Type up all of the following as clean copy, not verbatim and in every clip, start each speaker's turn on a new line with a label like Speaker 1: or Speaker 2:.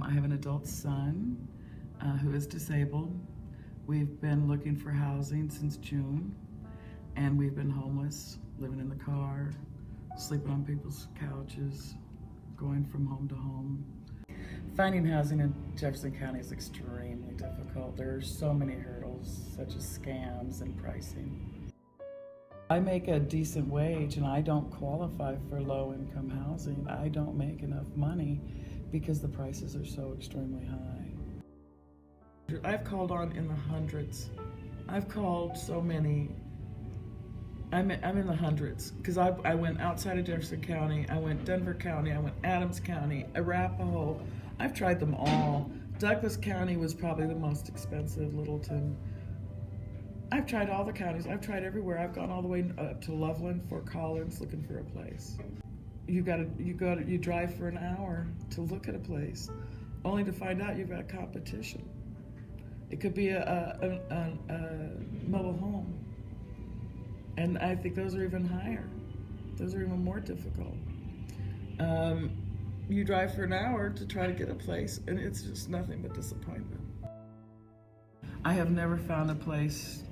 Speaker 1: I have an adult son who is disabled. We've been looking for housing since June, and we've been homeless, living in the car, sleeping on people's couches, going from home to home. Finding housing in Jefferson County is extremely difficult. There are so many hurdles, such as scams and pricing. I make a decent wage and I don't qualify for low-income housing. I don't make enough money because the prices are so extremely high. I've called on in the hundreds. I've called so many. I'm in the hundreds because I went outside of Jefferson County, I went Denver County, I went Adams County, Arapahoe. I've tried them all. Douglas County was probably the most expensive, Littleton. I've tried all the counties. I've tried everywhere. I've gone all the way up to Loveland, Fort Collins, looking for a place. You drive for an hour to look at a place, only to find out you've got competition. It could be a mobile home, and I think those are even higher. Those are even more difficult. You drive for an hour to try to get a place, and it's just nothing but disappointment. I have never found a place.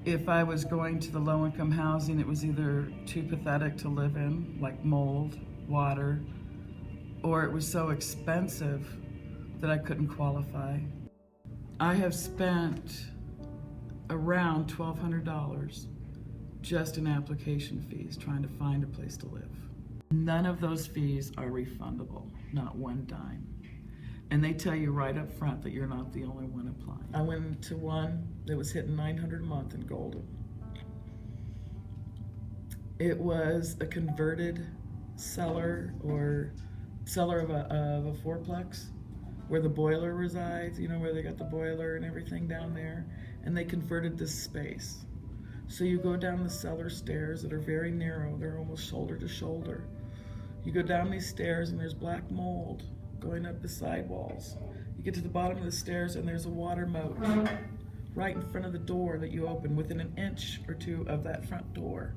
Speaker 1: If I was going to the low-income housing, it was either too pathetic to live in, like mold, water, or it was so expensive that I couldn't qualify. I have spent around $1,200 just in application fees trying to find a place to live. None of those fees are refundable, not one dime. And they tell you right up front that you're not the only one applying. I went to one that was hitting $900 a month in Golden. It was a converted cellar or cellar of a fourplex where the boiler resides, you know, where they got the boiler and everything down there, and they converted this space. So you go down the cellar stairs that are very narrow, they're almost shoulder to shoulder. You go down these stairs and there's black mold going up the sidewalls. You get to the bottom of the stairs and there's a water moat right in front of the door that you open within an inch or two of that front door.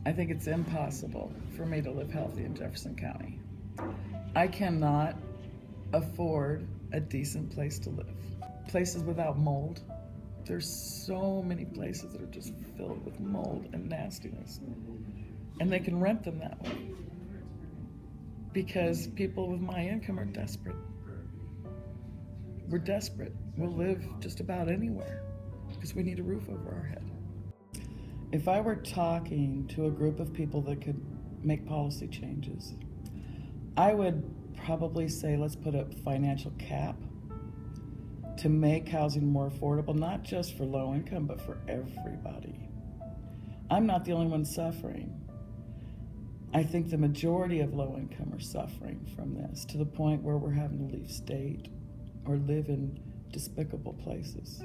Speaker 1: I think it's impossible for me to live healthy in Jefferson County. I cannot afford a decent place to live. Places without mold. There's so many places that are just filled with mold and nastiness. And they can rent them that way, because people with my income are desperate. We're desperate. We'll live just about anywhere because we need a roof over our head. If I were talking to a group of people that could make policy changes, I would probably say let's put a financial cap to make housing more affordable, not just for low income, but for everybody. I'm not the only one suffering. I think the majority of low income are suffering from this to the point where we're having to leave state or live in despicable places.